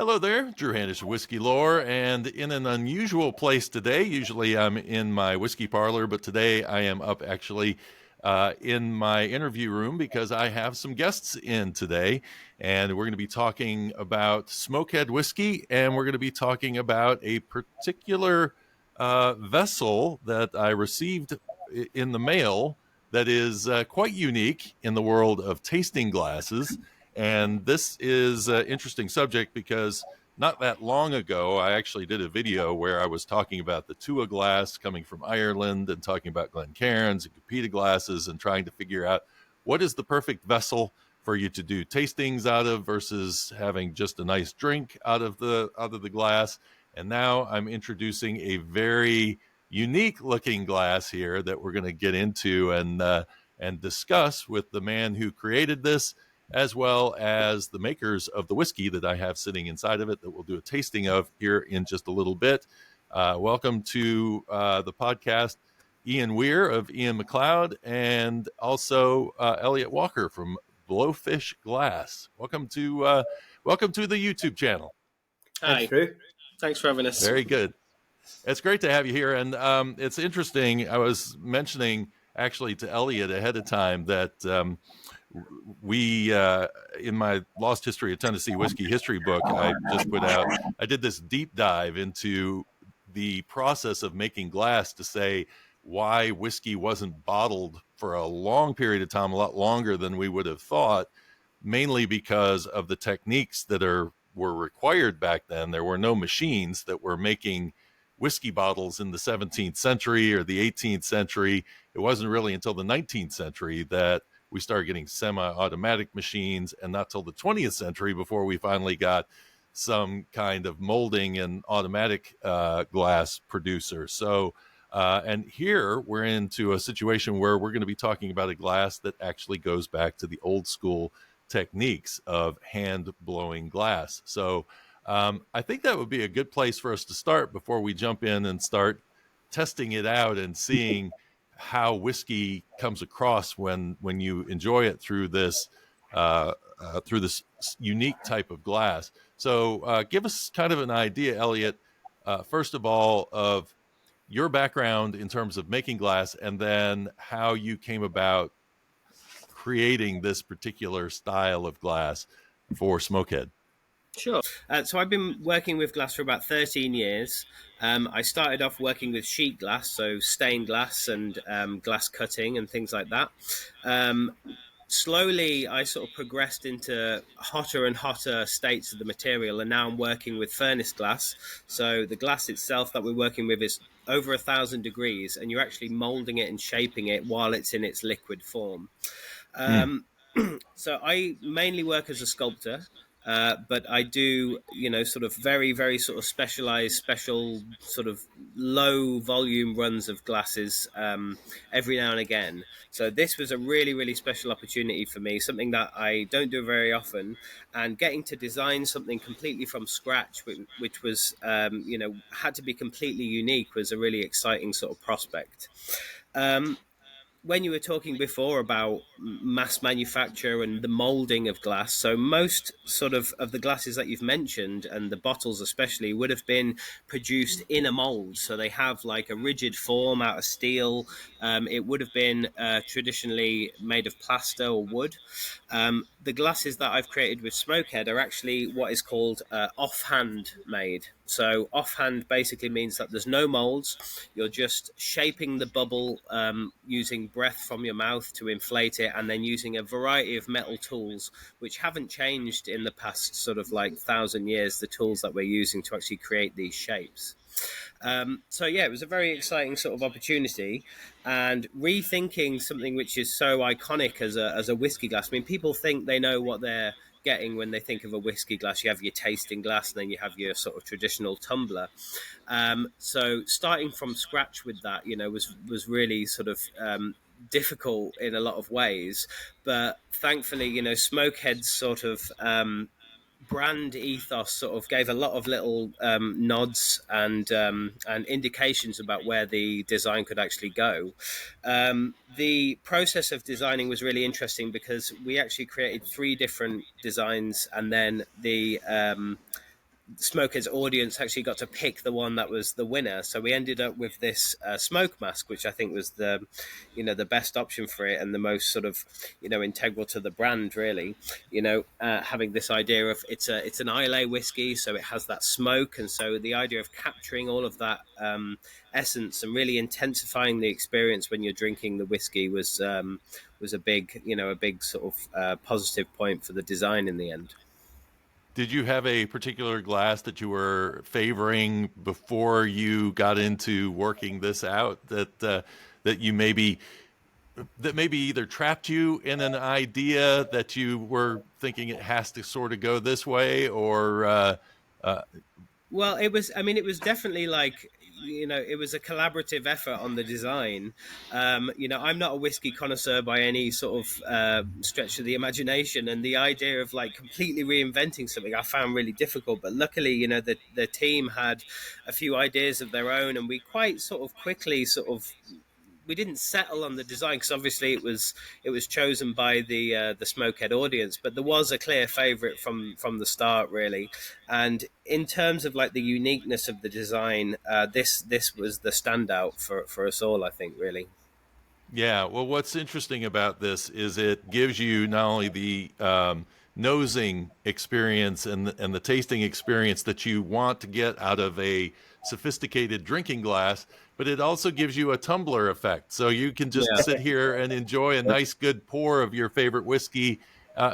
Hello there, Drew Handish, Whiskey Lore, and in an unusual place today. Usually I'm in my whiskey parlor, but today I am up actually in my interview room because I have some guests in today, and we're going to be talking about Smokehead whiskey, and we're going to be talking about a particular vessel that I received in the mail that is quite unique in the world of tasting glasses. And this is an interesting subject because not that long ago, I actually did a video where I was talking about the Tua glass coming from Ireland and talking about Glencairns and Capita glasses and trying to figure out what is the perfect vessel for you to do tastings out of versus having just a nice drink out of the glass. And now I'm introducing a very unique looking glass here that we're going to get into and discuss with the man who created this, as well as the makers of the whiskey that I have sitting inside of it that we'll do a tasting of here in just a little bit. Welcome to the podcast, Iain Weir of Iain McLeod, and also Elliot Walker from Blowfish Glass. Welcome to the YouTube channel. Hi. Thanks, Drew. Thanks for having us. Very good. It's great to have you here. And it's interesting. I was mentioning actually to Elliot ahead of time that we in my Lost History of Tennessee Whiskey history book I just put out, I did this deep dive into the process of making glass to say why whiskey wasn't bottled for a long period of time, a lot longer than we would have thought, mainly because of the techniques that were required back then. There were no machines that were making whiskey bottles in the 17th century or the 18th century. It wasn't really until the 19th century that we started getting semi-automatic machines, and not till the 20th century before we finally got some kind of molding and automatic glass producer. So, and here we're into a situation where we're going to be talking about a glass that actually goes back to the old school techniques of hand blowing glass. So I think that would be a good place for us to start before we jump in and start testing it out and seeing how whiskey comes across when you enjoy it through this unique type of glass. So give us kind of an idea, Elliot, first of all, of your background in terms of making glass, and then how you came about creating this particular style of glass for Smokehead. Sure. So I've been working with glass for about 13 years. I started off working with sheet glass, so stained glass and glass cutting and things like that. Slowly, I sort of progressed into hotter and hotter states of the material, and now I'm working with furnace glass. So the glass itself that we're working with is over 1,000 degrees, and you're actually molding it and shaping it while it's in its liquid form. So I mainly work as a sculptor. But I do, sort of very, very sort of special sort of low volume runs of glasses every now and again. So this was a really, really special opportunity for me, something that I don't do very often. And getting to design something completely from scratch, which was, had to be completely unique, was a really exciting sort of prospect. When you were talking before about mass manufacture and the molding of glass, so most sort of the glasses that you've mentioned, and the bottles especially, would have been produced in a mold. So they have like a rigid form out of steel. It would have been traditionally made of plaster or wood. The glasses that I've created with Smokehead are actually what is called offhand made. So offhand basically means that there's no molds. You're just shaping the bubble using breath from your mouth to inflate it, and then using a variety of metal tools, which haven't changed in the past sort of like 1,000 years, the tools that we're using to actually create these shapes. So yeah, it was a very exciting sort of opportunity, and rethinking something which is so iconic as a whiskey glass. I mean, people think they know what they're getting when they think of a whiskey glass. You have your tasting glass, and then you have your sort of traditional tumbler. So starting from scratch with that, was really sort of difficult in a lot of ways. But thankfully, Smokehead's sort of brand ethos sort of gave a lot of little nods and indications about where the design could actually go. The process of designing was really interesting because we actually created 3 different designs, and then Smokehead's audience actually got to pick the one that was the winner. So we ended up with this smoke mask, which I think was the, the best option for it and the most sort of, integral to the brand, really. Having this idea of it's an Islay whiskey, so it has that smoke, and so the idea of capturing all of that essence and really intensifying the experience when you're drinking the whiskey was a big sort of positive point for the design in the end. Did you have a particular glass that you were favoring before you got into working this out that you maybe either trapped you in an idea that you were thinking it has to sort of go this way, or uh, Well, it was. I mean, it was definitely like it was a collaborative effort on the design. I'm not a whiskey connoisseur by any sort of stretch of the imagination, and the idea of like completely reinventing something I found really difficult. But luckily, the team had a few ideas of their own, and we quite sort of quickly we didn't settle on the design because obviously it was chosen by the Smokehead audience, but there was a clear favorite from the start, really. And in terms of like the uniqueness of the design, this was the standout for us all, I think, really. yeah. Well, what's interesting about this is it gives you not only the nosing experience and the tasting experience that you want to get out of a sophisticated drinking glass, but it also gives you a tumbler effect. So you can just Yeah. sit here and enjoy a nice, good pour of your favorite whiskey,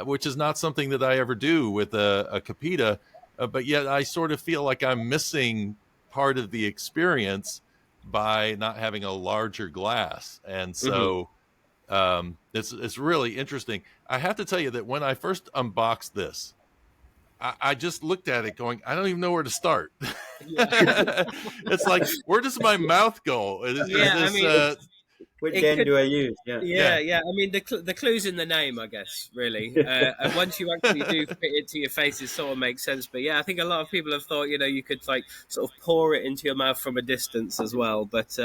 which is not something that I ever do with a Capita. But yet I sort of feel like I'm missing part of the experience by not having a larger glass. And Hmm. so it's really interesting. I have to tell you that when I first unboxed this, I just looked at it going, I don't even know where to start. Yeah. It's like, where does my mouth go? Is Yeah. I this, mean, Which it end could. do I use? Yeah. Yeah, yeah, yeah. I mean, the clue's in the name, I guess, really. And once you actually do fit it to your face, it sort of makes sense. But yeah, I think a lot of people have thought, you could like sort of pour it into your mouth from a distance as well. But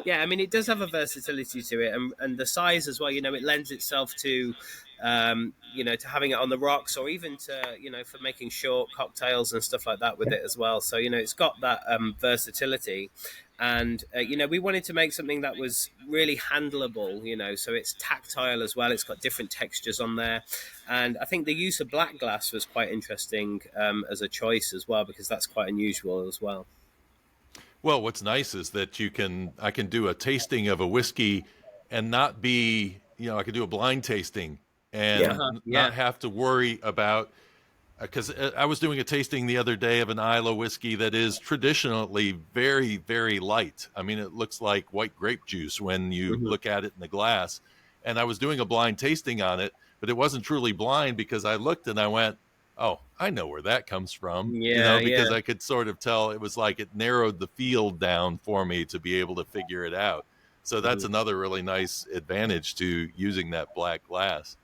yeah, I mean, it does have a versatility to it, and the size as well. It lends itself to having it on the rocks, or even to for making short cocktails and stuff like that with it as well. So it's got that versatility. And we wanted to make something that was really handleable, so it's tactile as well. It's got different textures on there, and I think the use of black glass was quite interesting as a choice as well, because that's quite unusual as well. well, what's nice is that I can do a tasting of a whiskey and not be, I could do a blind tasting Yeah. and Uh-huh. not Yeah. have to worry about, because I was doing a tasting the other day of an Islay whiskey that is traditionally very, very light. I mean, it looks like white grape juice when you Hmm. look at it in the glass. And I was doing a blind tasting on it, but it wasn't truly blind because I looked and I went, oh, I know where that comes from, Yeah. because Yeah. I could sort of tell it was like it narrowed the field down for me to be able to figure it out. So that's Hmm. another really nice advantage to using that black glass.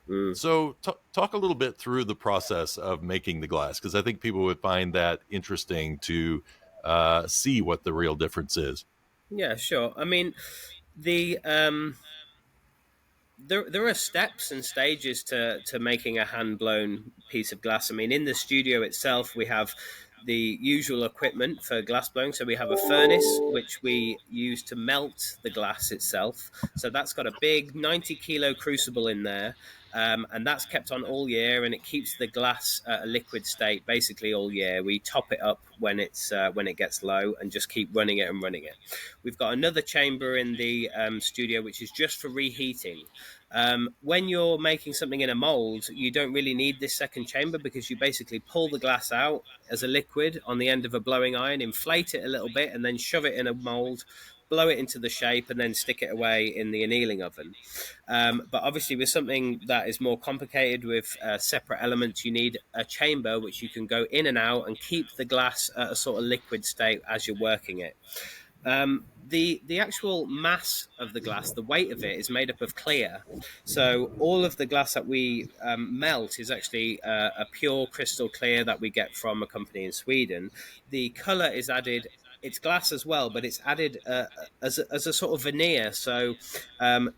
Mm. So, talk a little bit through the process of making the glass, because I think people would find that interesting to see what the real difference is. Yeah. Sure. I mean, the there are steps and stages to making a hand blown piece of glass. I mean, in the studio itself, we have the usual equipment for glass blowing. So we have a furnace which we use to melt the glass itself. So that's got a big 90-kilo crucible in there. And that's kept on all year, and it keeps the glass at a liquid state basically all year. We top it up when it gets low, and just keep running it and running it. We've got another chamber in the studio which is just for reheating. When you're making something in a mold, you don't really need this second chamber, because you basically pull the glass out as a liquid on the end of a blowing iron, inflate it a little bit, and then shove it in a mold, blow it into the shape, and then stick it away in the annealing oven. But obviously, with something that is more complicated with separate elements, you need a chamber which you can go in and out and keep the glass at a sort of liquid state as you're working it. The actual mass of the glass, the weight of it, is made up of clear. So all of the glass that we melt is actually a pure crystal clear that we get from a company in Sweden. The color is added it's glass as well, but it's added as a sort of veneer. So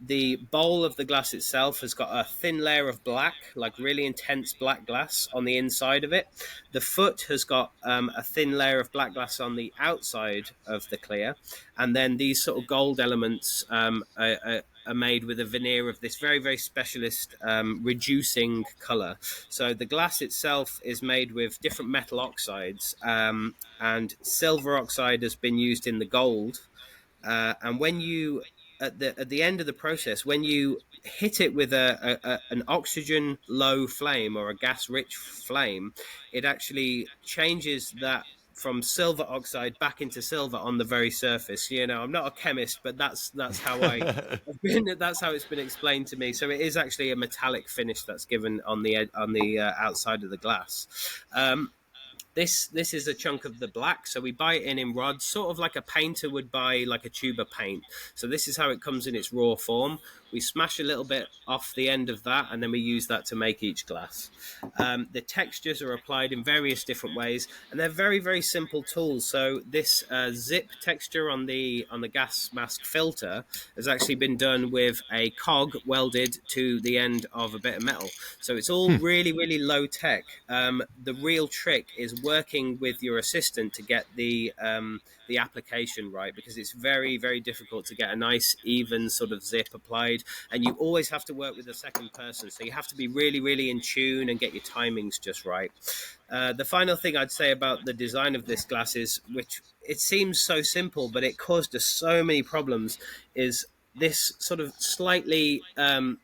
the bowl of the glass itself has got a thin layer of black, like really intense black glass on the inside of it. The foot has got a thin layer of black glass on the outside of the clear, and then these sort of gold elements are made with a veneer of this very, very specialist reducing color. So the glass itself is made with different metal oxides, and silver oxide has been used in the gold. And when you at the end of the process, when you hit it with an oxygen low flame or a gas rich flame, it actually changes that from silver oxide back into silver on the very surface. I'm not a chemist, but that's how that's how it's been explained to me. So it is actually a metallic finish that's given on the outside of the glass. This is a chunk of the black, so we buy it in rods, sort of like a painter would buy like a tube of paint. So this is how it comes in its raw form. We smash a little bit off the end of that, and then we use that to make each glass. The textures are applied in various different ways, and they're very, very simple tools. So this zip texture on the gas mask filter has actually been done with a cog welded to the end of a bit of metal. So it's all really, really low tech. The real trick is working with your assistant to get the application right, because it's very, very difficult to get a nice even sort of zip applied, and you always have to work with a second person, so you have to be really, really in tune and get your timings just right. The final thing I'd say about the design of this glass is, which it seems so simple but it caused us so many problems, is this sort of slightly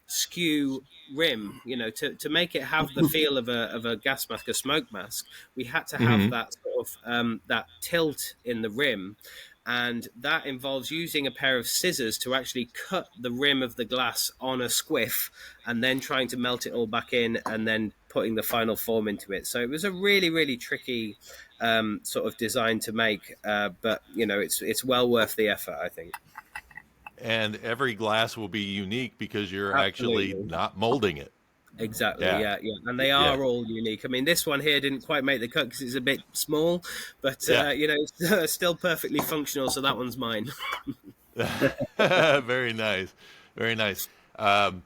skew rim. To make it have the feel of a gas mask, a smoke mask, we had to have Hmm. that sort of that tilt in the rim, and that involves using a pair of scissors to actually cut the rim of the glass on a squiff, and then trying to melt it all back in, and then putting the final form into it. So it was a really, really tricky sort of design to make, but it's well worth the effort, I think. And every glass will be unique because you're actually Absolutely. not molding it. Exactly, Yeah. yeah, yeah, and they Yeah. are all unique. I mean, this one here didn't quite make the cut because it's a bit small, but Yeah. it's still perfectly functional. So that one's mine. Very nice. Very nice. Um,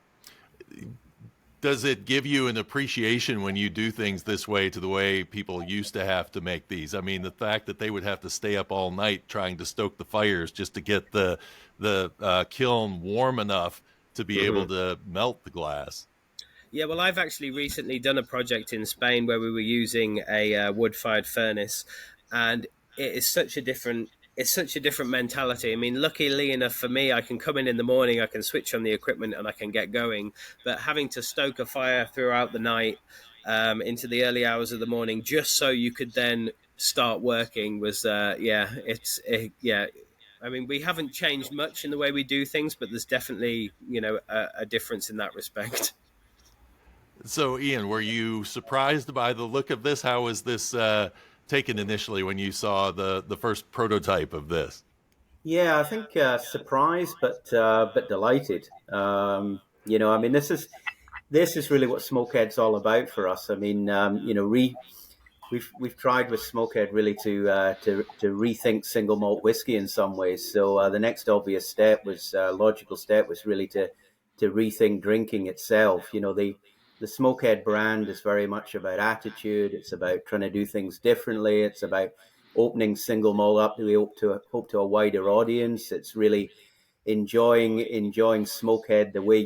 does it give you an appreciation when you do things this way to the way people used to have to make these? I mean, the fact that they would have to stay up all night trying to stoke the fires just to get the kiln warm enough to be able Mhm. to melt the glass. Yeah, well, I've actually recently done a project in Spain where we were using a wood-fired furnace, and it is such a different. It's such a different mentality. I mean, luckily enough for me, I can come in the morning, I can switch on the equipment, and I can get going. But having to stoke a fire throughout the night, into the early hours of the morning, just so you could then start working was, yeah. I mean, we haven't changed much in the way we do things, but there's definitely, a difference in that respect. So, Ian, were you surprised by the look of this? How was this taken initially when you saw the first prototype of this? Yeah, I think surprised but delighted. I mean, this is really what Smokehead's all about for us. I mean, we've tried with Smokehead really to rethink single malt whiskey in some ways. So the next obvious step was logical step was really to rethink drinking itself. The Smokehead brand is very much about attitude. It's about trying to do things differently. It's about opening single malt up to hope to a wider audience. It's really enjoying Smokehead the way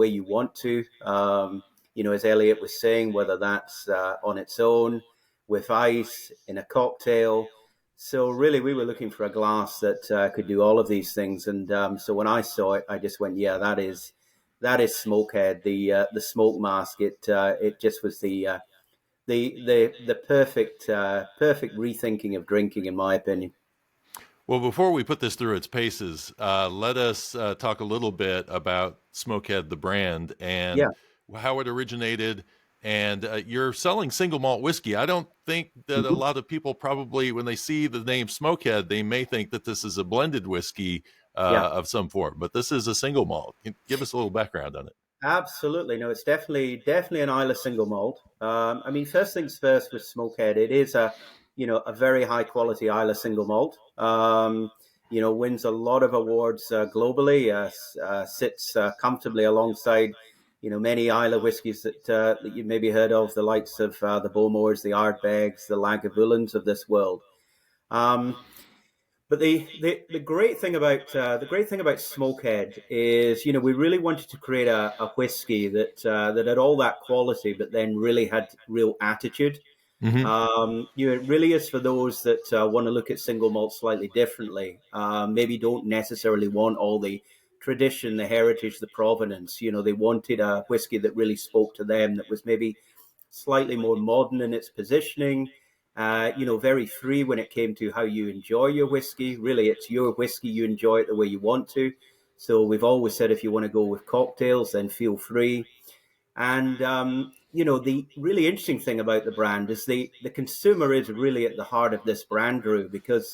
you want to. As Elliot was saying, whether that's on its own, with ice, in a cocktail. So really, we were looking for a glass that could do all of these things. And so when I saw it, I just went, "Yeah, that is Smokehead, the smoke mask." It just was the perfect rethinking of drinking, in my opinion. Well, before we put this through its paces, let us talk a little bit about Smokehead, the brand, and Yeah, how it originated. And you're selling single malt whiskey. I don't think that a mhm. lot of people probably, when they see the name Smokehead, they may think that this is a blended whiskey Yeah. of some form, but this is a single malt. Give us a little background on it. Absolutely. No, it's definitely an Islay single malt. I mean, first things first with Smokehead, it is a very high quality Islay single malt. Wins a lot of awards globally, sits comfortably alongside, many Islay whiskies that you maybe heard of, the likes of the Bowmores, the Ardbegs, the Lagavulins of this world. But the great thing about Smokehead is, we really wanted to create a whiskey that had all that quality, but then really had real attitude. It really is for those that want to look at single malt slightly differently. Maybe don't necessarily want all the tradition, the heritage, the provenance. They wanted a whiskey that really spoke to them, that was maybe slightly more modern in its positioning. Very free when it came to how you enjoy your whiskey. Really, it's your whiskey. You enjoy it the way you want to. So we've always said, if you want to go with cocktails, then feel free. And, the really interesting thing about the brand is the consumer is really at the heart of this brand, Drew, because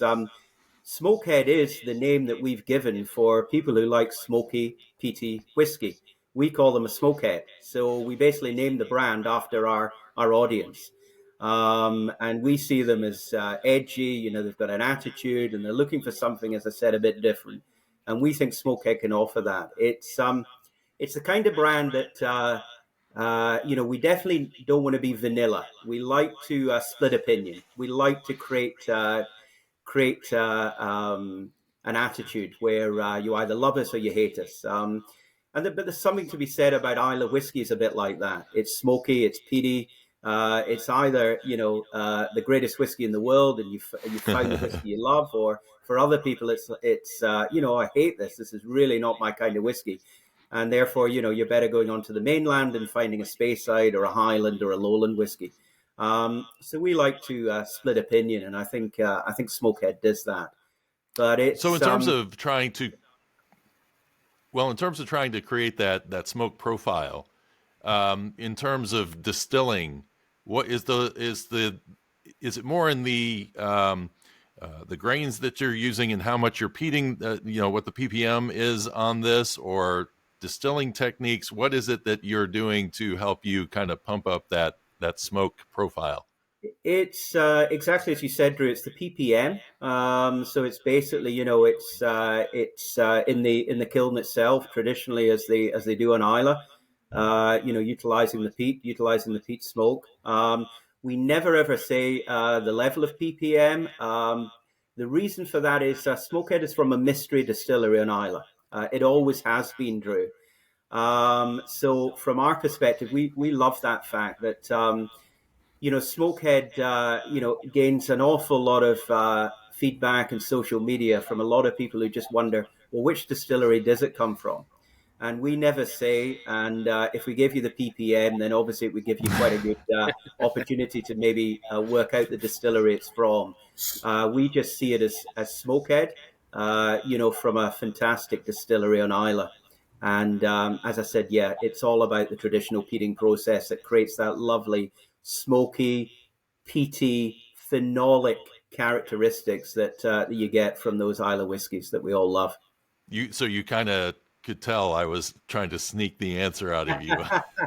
Smokehead is the name that we've given for people who like smoky, peaty whiskey. We call them a smokehead. So we basically named the brand after our audience. And we see them as edgy, they've got an attitude and they're looking for something, as I said, a bit different. And we think Smokehead can offer that. It's the kind of brand that, we definitely don't want to be vanilla. We like to split opinion. We like to create an attitude where you either love us or you hate us. But there's something to be said about Islay whiskies a bit like that. It's smoky, it's peaty. It's either, the greatest whiskey in the world and you found the whiskey you love, or for other people, it's I hate this. This is really not my kind of whiskey. And therefore, you're better going onto the mainland and finding a Speyside or a Highland or a Lowland whiskey. So we like to split opinion, and I think Smokehead does that. But it's so in terms of trying to create that smoke profile, in terms of distilling, what is it more in the grains that you're using and how much you're peating, what the ppm is on this, or distilling techniques? What is it that you're doing to help you kind of pump up that smoke profile? It's exactly as you said, Drew. It's the ppm. So it's basically, it's in the kiln itself, traditionally as they do on Islay. Utilizing the peat smoke. We never ever say the level of ppm. The reason for that is Smokehead is from a mystery distillery on Islay. It always has been, Drew. So from our perspective, we love that fact that, Smokehead, gains an awful lot of feedback and social media from a lot of people who just wonder, well, which distillery does it come from? And we never say, and if we give you the ppm, then obviously it would give you quite a good opportunity to maybe work out the distillery it's from. We just see it as Smokehead, from a fantastic distillery on Islay. And as I said, it's all about the traditional peating process that creates that lovely, smoky, peaty, phenolic characteristics that you get from those Islay whiskies that we all love. So you kind of could tell I was trying to sneak the answer out of you.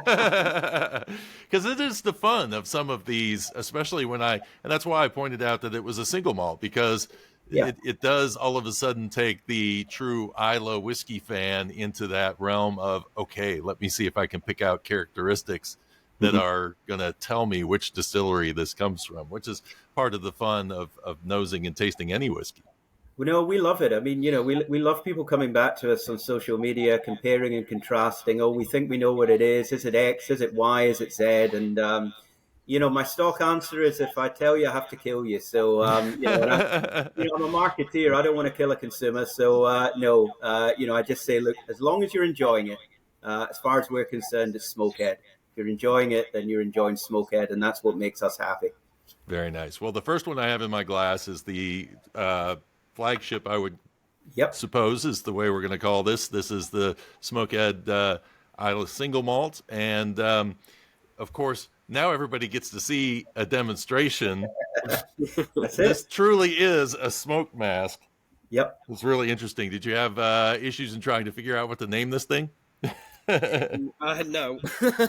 Because it is the fun of some of these, especially and that's why I pointed out that it was a single malt, because it does all of a sudden take the true Islay whiskey fan into that realm of, okay, let me see if I can pick out characteristics that are going to tell me which distillery this comes from, which is part of the fun of nosing and tasting any whiskey. Well, no, we love it. I mean, we love people coming back to us on social media, comparing and contrasting. Oh, we think we know what it is. Is it X? Is it Y? Is it Z? And, my stock answer is, if I tell you, I have to kill you. So, I'm a marketeer. I don't want to kill a consumer. So, no, I just say, look, as long as you're enjoying it, as far as we're concerned, it's Smokehead. If you're enjoying it, then you're enjoying Smokehead, and that's what makes us happy. Very nice. Well, the first one I have in my glass is the flagship, I would suppose, is the way we're going to call this. This is the Smokehead Islay Single Malt. And, of course, now everybody gets to see a demonstration. This truly is a smoke mask. Yep. It's really interesting. Did you have issues in trying to figure out what to name this thing? No, no. The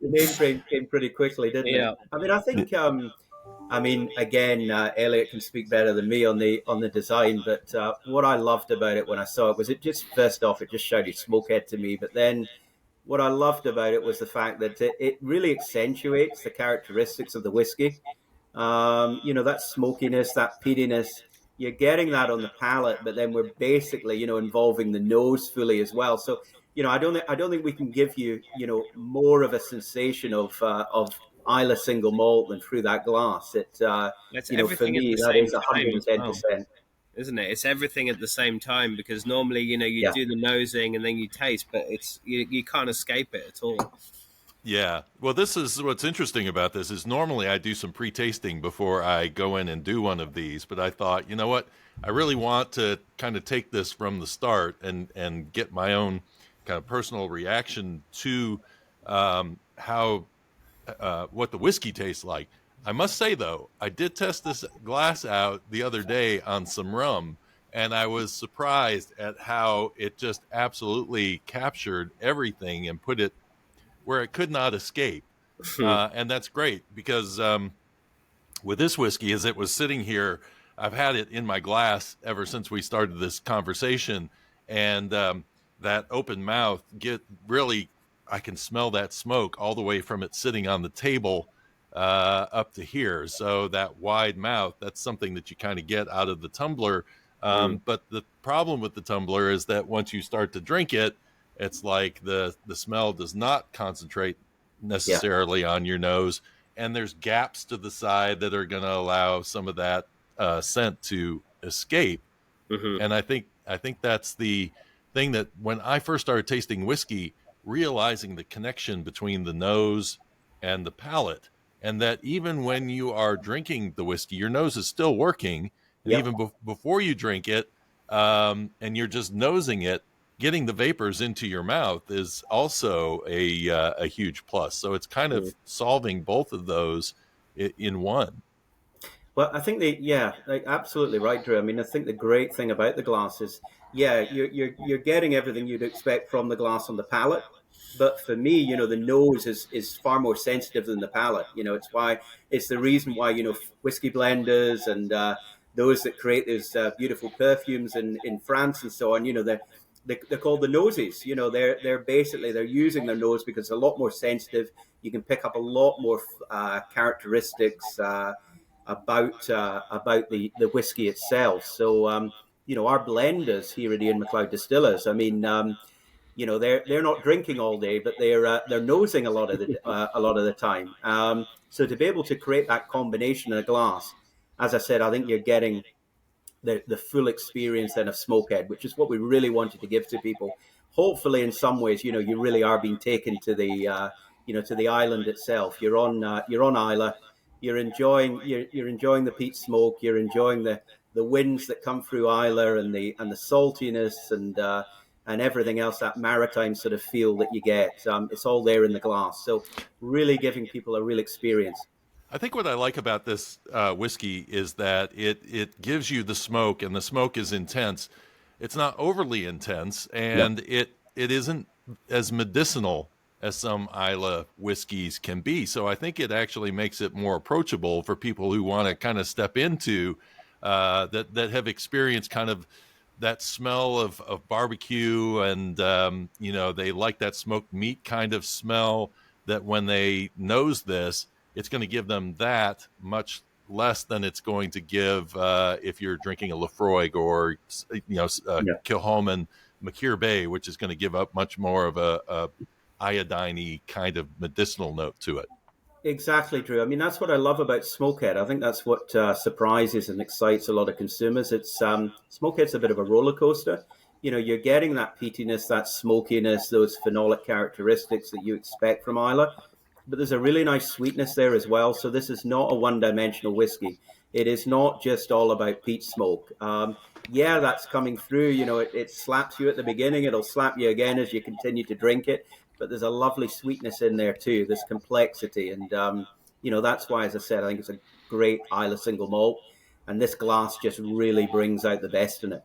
name came pretty quickly, didn't it? Yeah, I mean, I think. I mean, again, Elliot can speak better than me on the design. But what I loved about it when I saw it was, it just, first off, it just shouted Smokehead to me. But then what I loved about it was the fact that it really accentuates the characteristics of the whiskey. That smokiness, that peatiness, you're getting that on the palate, but then we're basically, involving the nose fully as well. So, I don't think we can give you, more of a sensation of Islay single malt than through that glass. that's For everything at me, the that same is time as well, 110%. isn't it? It's everything at the same time because normally, you Yeah. do the nosing and then you taste, but you can't escape it at all. Yeah. Well, this is what's interesting about this is normally I do some pre-tasting before I go in and do one of these, but I thought, you know what? I really want to kind of take this from the start and get my own kind of personal reaction to how what the whiskey tastes like. I must say though, I did test this glass out the other day on some rum, and I was surprised at how it just absolutely captured everything and put it where it could not escape. And that's great because with this whiskey, as it was sitting here, I've had it in my glass ever since we started this conversation, and that open mouth get really. I can smell that smoke all the way from it sitting on the table up to here. So that wide mouth, that's something that you kind of get out of the tumbler. Mm. But the problem with the tumbler is that once you start to drink it, it's like the smell does not concentrate Yeah. necessarily on your nose, and there's gaps to the side that are going to allow some of that scent to escape. Hmm. And I think that's the thing that when I first started tasting whiskey, realizing the connection between the nose and the palate, and that even when you are drinking the whiskey, your nose is still working, and Yep. even before you drink it, and you're just nosing it, getting the vapors into your mouth is also a huge plus. So it's kind of solving both of those in one. Well, I think yeah, like, absolutely right, Drew. I mean, I think the great thing about the glass is, yeah, you're getting everything you'd expect from the glass on the palate. But for me, the nose is far more sensitive than the palate. It's the reason why, whiskey blenders and those that create those beautiful perfumes in France and so on, they're called the noses. They're using their nose because it's a lot more sensitive. You can pick up a lot more characteristics. About the whiskey itself. So our blenders here at Iain McLeod Distillers. I mean, they're not drinking all day, but they're nosing a lot of the time. So to be able to create that combination in a glass, as I said, I think you're getting the full experience then of Smokehead, which is what we really wanted to give to people. Hopefully, in some ways, you really are being taken to the island itself. You're on Islay. You're enjoying the peat smoke. You're enjoying the winds that come through Islay and the saltiness and everything else, that maritime sort of feel that you get. It's all there in the glass. So really giving people a real experience. I think what I like about this whiskey is that it gives you the smoke, and the smoke is intense. It's not overly intense, Yeah. and it isn't as medicinal as some Islay whiskeys can be. So I think it actually makes it more approachable for people who want to kind of step into that have experienced kind of that smell of barbecue, and they like that smoked meat kind of smell. That when they nose this, it's going to give them that much less than it's going to give if you're drinking a Lefroy or Yeah. Kilchoman McCure Bay, which is going to give up much more of a iodine kind of medicinal note to it. Exactly, Drew. I mean, that's what I love about Smokehead. I think that's what surprises and excites a lot of consumers. It's Smokehead's a bit of a roller coaster. You're getting that peatiness, that smokiness, those phenolic characteristics that you expect from Islay, but there's a really nice sweetness there as well. So this is not a one-dimensional whiskey. It is not just all about peat smoke. Yeah, that's coming through. It slaps you at the beginning. It'll slap you again as you continue to drink it. But there's a lovely sweetness in there too. There's complexity, and that's why, as I said, I think it's a great Islay single malt, and this glass just really brings out the best in it.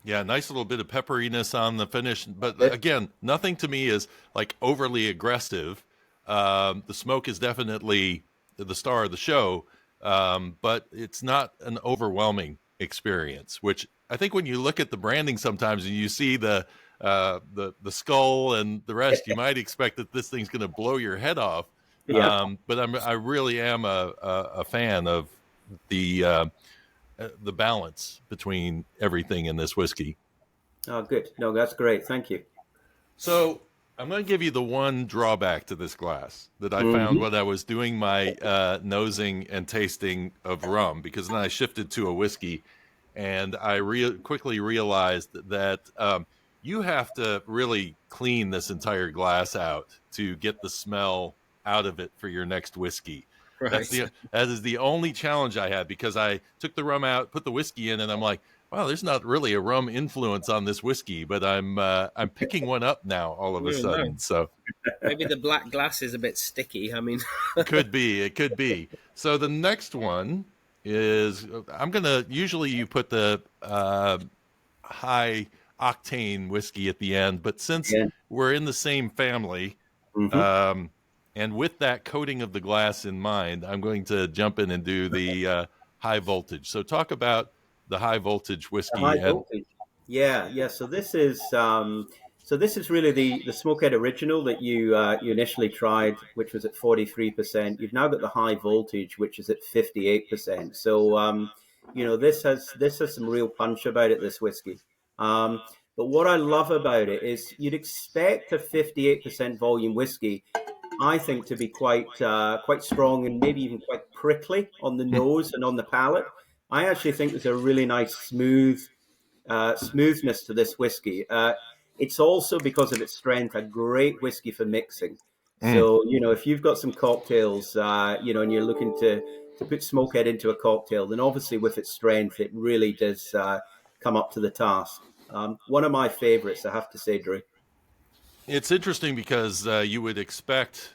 Yeah, nice little bit of pepperiness on the finish, but It, again, nothing to me is like overly aggressive. The smoke is definitely the star of the show, but it's not an overwhelming experience. Which I think when you look at the branding sometimes and you see the skull and the rest, you might expect that this thing's going to blow your head off. yeah. But I really am a fan of the the balance between everything in this whiskey. Oh, good. No, that's great. Thank you. So I'm going to give you the one drawback to this glass that I found Hmm. when I was doing my nosing and tasting of rum, because then I shifted to a whiskey, and I quickly realized that you have to really clean this entire glass out to get the smell out of it for your next whiskey. Right. That is the only challenge I had, because I took the rum out, put the whiskey in, and I'm like, wow, there's not really a rum influence on this whiskey, but I'm picking one up now all of a Oh, no. sudden. So Maybe the black glass is a bit sticky. I mean, it could be. So the next one is I'm gonna usually you put the high octane whiskey at the end, but since Yeah. we're in the same family, Hmm. um, and with that coating of the glass in mind, I'm going to jump in and do the high voltage. So talk about the high voltage The high whiskey and voltage. Yeah, yeah. So this is really the Smokehead original that you initially tried, which was at 43%. You've now got the high voltage, which is at 58%. So this has some real punch about it, this whiskey. But what I love about it is you'd expect a 58% volume whiskey, I think, to be quite strong and maybe even quite prickly on the nose and on the palate. I actually think there's a really nice smoothness to this whiskey. It's also, because of its strength, a great whiskey for mixing. Mm. So if you've got some cocktails, and you're looking to put Smokehead into a cocktail, then obviously with its strength, it really does come up to the task. One of my favorites, I have to say, Drew. It's interesting because you would expect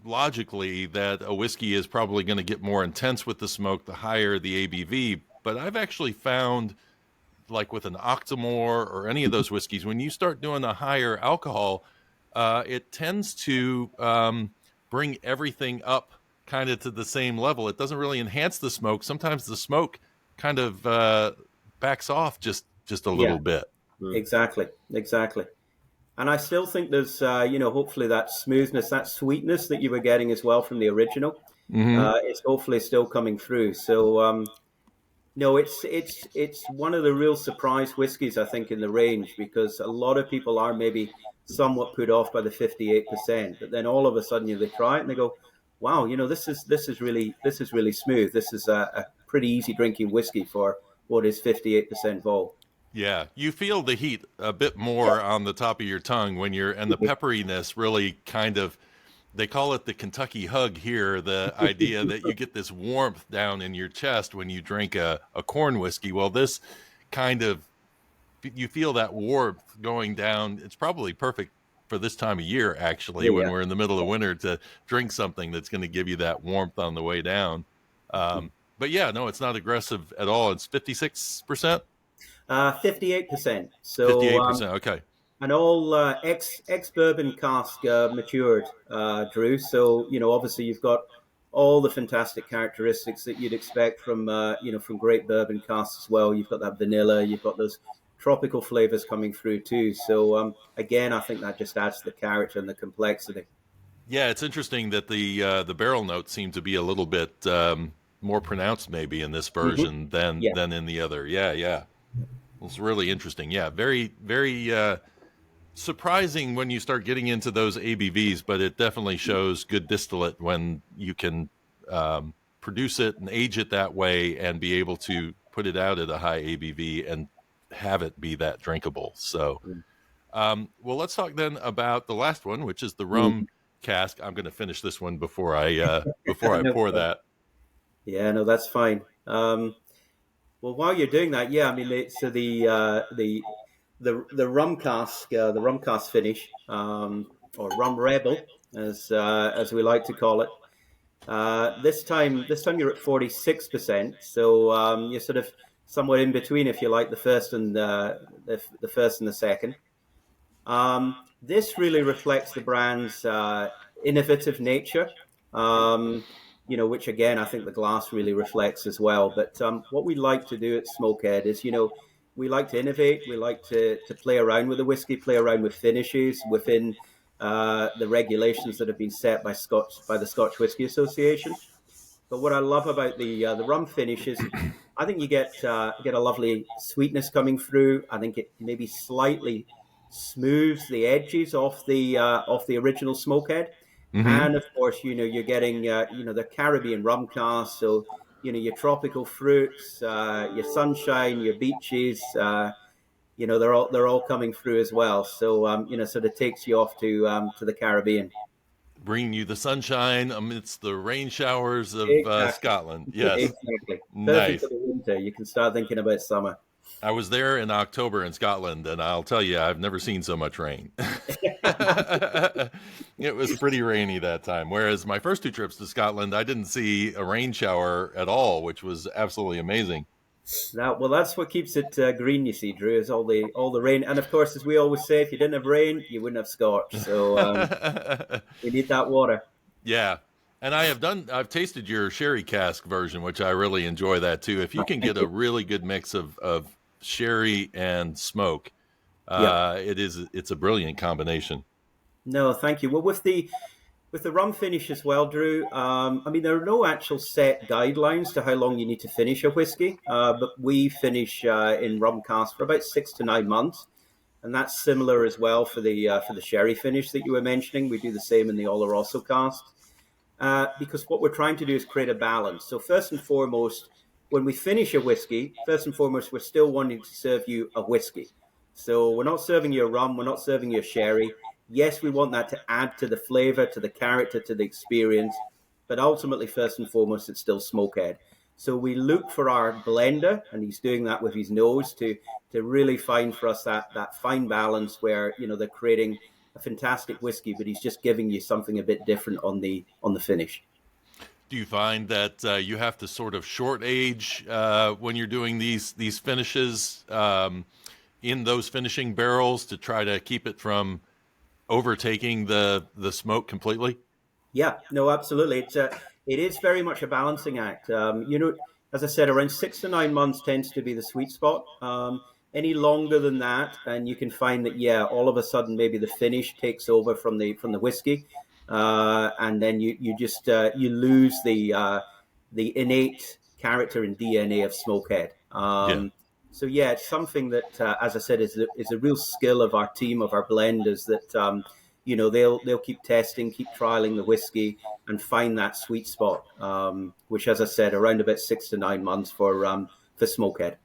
logically that a whiskey is probably going to get more intense with the smoke the higher the ABV. But I've actually found, like with an Octomore or any of those whiskeys, when you start doing a higher alcohol, it tends to bring everything up kind of to the same level. It doesn't really enhance the smoke. Sometimes the smoke kind of backs off just a Yeah, little bit. mm. exactly. And I still think there's, hopefully that smoothness, that sweetness that you were getting as well from the original, Mm-hmm. is hopefully still coming through. So, no, it's one of the real surprise whiskies, I think, in the range, because a lot of people are maybe somewhat put off by the 58%, but then all of a sudden they try it and they go, "Wow, this is really smooth. This is a pretty easy drinking whiskey for what is 58% vol." Yeah, you feel the heat a bit Yeah, more on the top of your tongue when and the pepperiness really kind of, they call it the Kentucky hug here, the idea that you get this warmth down in your chest when you drink a corn whiskey. Well, this kind of, you feel that warmth going down. It's probably perfect for this time of year, actually, when yeah, we're in the middle of winter, to drink something that's going to give you that warmth on the way down. yeah. But yeah, no, it's not aggressive at all. It's 56%. 58%. So, 58%. Okay. and all ex bourbon cask matured, Drew. So obviously you've got all the fantastic characteristics that you'd expect from great bourbon casks as well. You've got that vanilla, you've got those tropical flavors coming through too. So again, I think that just adds to the character and the complexity. Yeah, it's interesting that the barrel notes seem to be a little bit more pronounced, maybe in this Hmm. version Yeah. than in the other. Yeah, yeah, it's really interesting. Yeah, very very surprising when you start getting into those ABVs, but it definitely shows good distillate when you can produce it and age it that way and be able to put it out at a high ABV and have it be that drinkable. So, well, let's talk then about the last one, which is the rum Mhm. cask. I'm going to finish this one before I No pour problem. that. Yeah, no, that's fine. Well, while you're doing that, yeah, I mean, so the rum cask finish, or rum rebel, as we like to call it. This time you're at 46%, so you're sort of somewhere in between, if you like, the first and the first and the second. This really reflects the brand's innovative nature, which again I think the glass really reflects as well. But what we like to do at Smokehead is, we like to innovate. We like to play around with the whiskey, play around with finishes within the regulations that have been set by the Scotch Whisky Association. But what I love about the rum finish is, I think you get a lovely sweetness coming through. I think it maybe slightly smooths the edges off the original Smokehead, Mm-hmm. and of course, you're getting the Caribbean rum class. So your tropical fruits, your sunshine, your beaches. They're all coming through as well. So sort of takes you off to the Caribbean. Bringing you the sunshine amidst the rain showers of Exactly. Scotland. Yes, Exactly. Perfect for nice. the winter. You can start thinking about summer. I was there in October in Scotland, and I'll tell you, I've never seen so much rain. It was pretty rainy that time. Whereas my first two trips to Scotland, I didn't see a rain shower at all, which was absolutely amazing. That's what keeps it green. You see, Drew, is all the rain, and of course, as we always say, if you didn't have rain, you wouldn't have Scotch. So we need that water. Yeah. And I've tasted your sherry cask version, which I really enjoy that too. If you can get a really good mix of sherry and smoke, Yeah. it's a brilliant combination. No, thank you. Well, with the rum finish as well, Drew. I mean, there are no actual set guidelines to how long you need to finish a whiskey, but we finish in rum casks for about 6 to 9 months, and that's similar as well for the sherry finish that you were mentioning. We do the same in the Oloroso casks. Because what we're trying to do is create a balance. So first and foremost, when we finish a whiskey, first and foremost, we're still wanting to serve you a whiskey. So we're not serving you a rum, we're not serving you a sherry. Yes, we want that to add to the flavor, to the character, to the experience, but ultimately, first and foremost, it's still Smokehead. So we look for our blender, and he's doing that with his nose to really find for us that fine balance where they're creating a fantastic whiskey, but he's just giving you something a bit different on the finish. Do you find that you have to sort of short age when you're doing these finishes in those finishing barrels to try to keep it from overtaking the smoke completely? Yeah, no, absolutely. It is very much a balancing act. As I said, around 6 to 9 months tends to be the sweet spot. Any longer than that, and you can find that, yeah, all of a sudden maybe the finish takes over from the whiskey, and then you just you lose the innate character and DNA of Smokehead. Yeah. So yeah, it's something that, as I said, is a real skill of our team, of our blenders, that they'll keep testing, keep trialing the whiskey, and find that sweet spot, which, as I said, around about 6 to 9 months for Smokehead.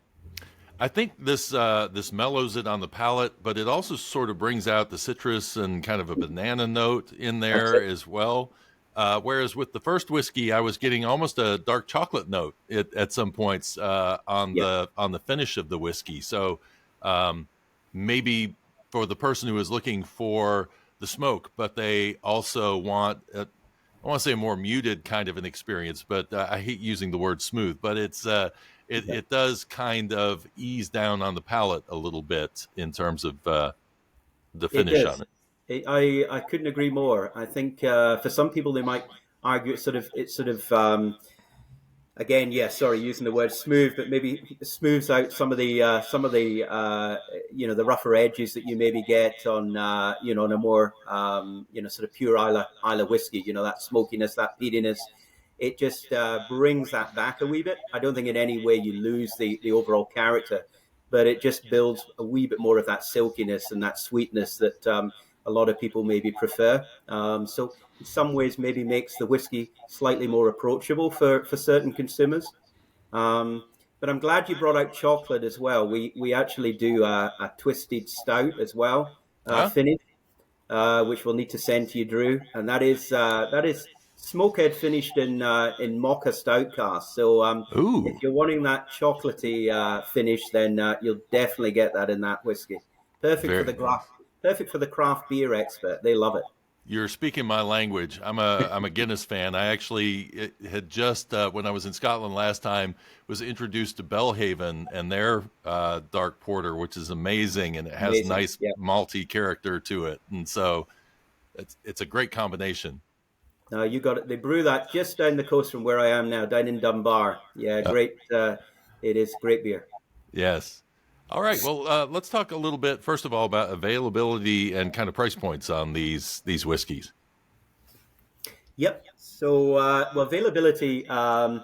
I think this mellows it on the palate, but it also sort of brings out the citrus and kind of a banana note in That's there it. as well. Whereas with the first whiskey, I was getting almost a dark chocolate note at some points on Yeah, the finish of the whiskey. So um, maybe for the person who is looking for the smoke, but they also want I want to say a more muted kind of an experience, but I hate using the word smooth, but yeah, it does kind of ease down on the palate a little bit in terms of the it finish on does. it. I couldn't agree more. I think for some people they might argue it's sort of again, yeah, sorry, using the word smooth, but maybe smooths out some of the the rougher edges that you maybe get on a more sort of pure Isla whiskey. That smokiness, that peatiness. It just brings that back a wee bit. I don't think in any way you lose the overall character, but it just builds a wee bit more of that silkiness and that sweetness that a lot of people maybe prefer. So in some ways maybe makes the whiskey slightly more approachable for certain consumers. Um, but I'm glad you brought out chocolate as well. We actually do a twisted stout as well, Huh? finish, which we'll need to send to you, Drew. And that is Smokehead finished in mocha stout cask. So if Ooh, you're wanting that chocolatey finish, then you'll definitely get that in that whiskey. Perfect for the very craft, nice. perfect for the craft beer expert. They love it. You're speaking my language. I'm a Guinness fan. I actually had just when I was in Scotland last time was introduced to Belhaven and their dark porter, which is amazing, and it has Amazing. nice Yeah. malty character to it, and so it's a great combination. You got it. They brew that just down the coast from where I am now, down in Dunbar. Yeah, Uh, great. It is great beer. yes. All right. Well, let's talk a little bit first of all about availability and kind of price points on these whiskeys. Yep. So, well, availability. Our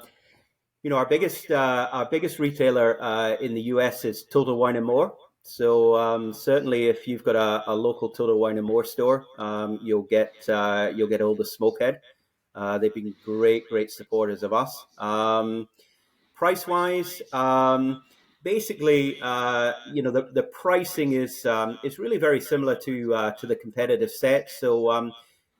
biggest retailer in the US is Total Wine and More. So certainly, if you've got a local Total Wine and More store, you'll get all the Smokehead. They've been great supporters of us. Price wise, basically, the pricing is really very similar to the competitive set. So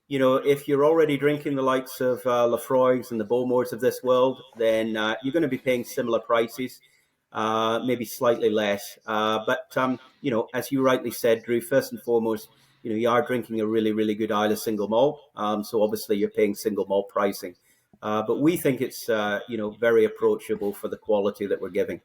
if you're already drinking the likes of Lafroigs and the Bowmores of this world, then you're going to be paying similar prices, maybe slightly less. But as you rightly said, Drew, first and foremost, you are drinking a really, really good Islay single malt. So obviously you're paying single malt pricing. But we think it's very approachable for the quality that we're giving.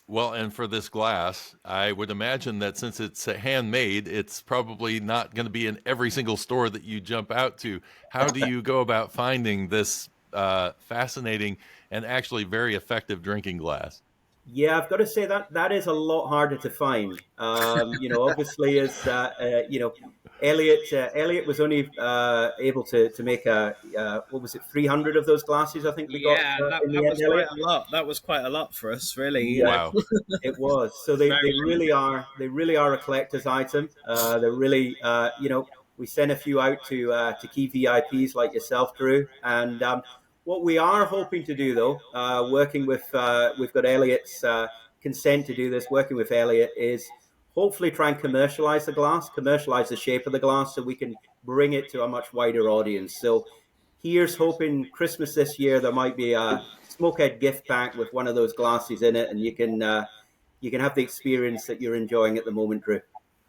Well, and for this glass, I would imagine that since it's handmade, it's probably not going to be in every single store that you jump out to. How do you go about finding this fascinating and actually very effective drinking glass? Yeah, I've got to say that is a lot harder to find. Obviously, as Elliot was only able to make what was it, 300 of those glasses? I think we got Yeah, that, in the that end, was quite Elliot. a lot. That was quite a lot for us, really. Yeah, Wow. it was. So It's they, very they really are a collector's item. They're really we sent a few out to key VIPs like yourself, Drew. And what we are hoping to do, though, working with we've got Elliot's consent to do this. Working with Elliot is hopefully try and commercialize the glass, commercialize the shape of the glass, so we can bring it to a much wider audience. So here's hoping Christmas this year there might be a Smokehead gift pack with one of those glasses in it, and you can have the experience that you're enjoying at the moment, Drew.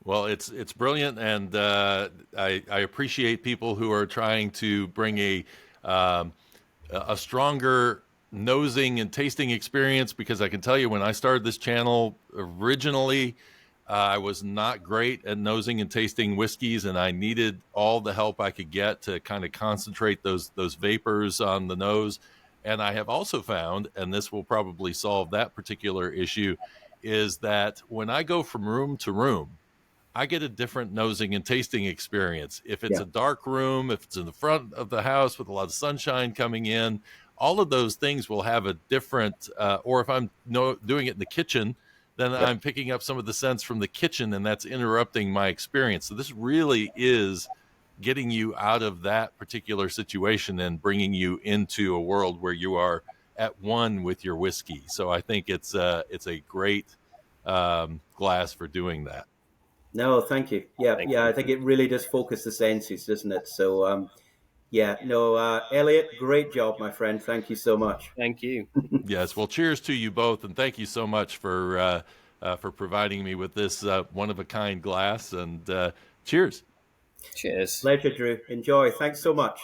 Well, it's brilliant, and I appreciate people who are trying to bring um, a stronger nosing and tasting experience, because I can tell you when I started this channel originally, I was not great at nosing and tasting whiskeys, and I needed all the help I could get to kind of concentrate those vapors on the nose. And I have also found, and this will probably solve that particular issue, is that when I go from room to room, I get a different nosing and tasting experience. If it's Yeah, a dark room, if it's in the front of the house with a lot of sunshine coming in, all of those things will have a different, or if I'm doing it in the kitchen, then yeah. I'm picking up some of the scents from the kitchen, and that's interrupting my experience. So this really is getting you out of that particular situation and bringing you into a world where you are at one with your whiskey. So I think it's a great glass for doing that. No, thank you. Yeah, Thank yeah. you. I think it really does focus the senses, doesn't it? So, yeah. No, Elliot, great job, my friend. Thank you so much. Thank you. Yes. Well, cheers to you both, and thank you so much for providing me with this one of a kind glass. And cheers. Cheers. Pleasure, Drew. Enjoy. Thanks so much.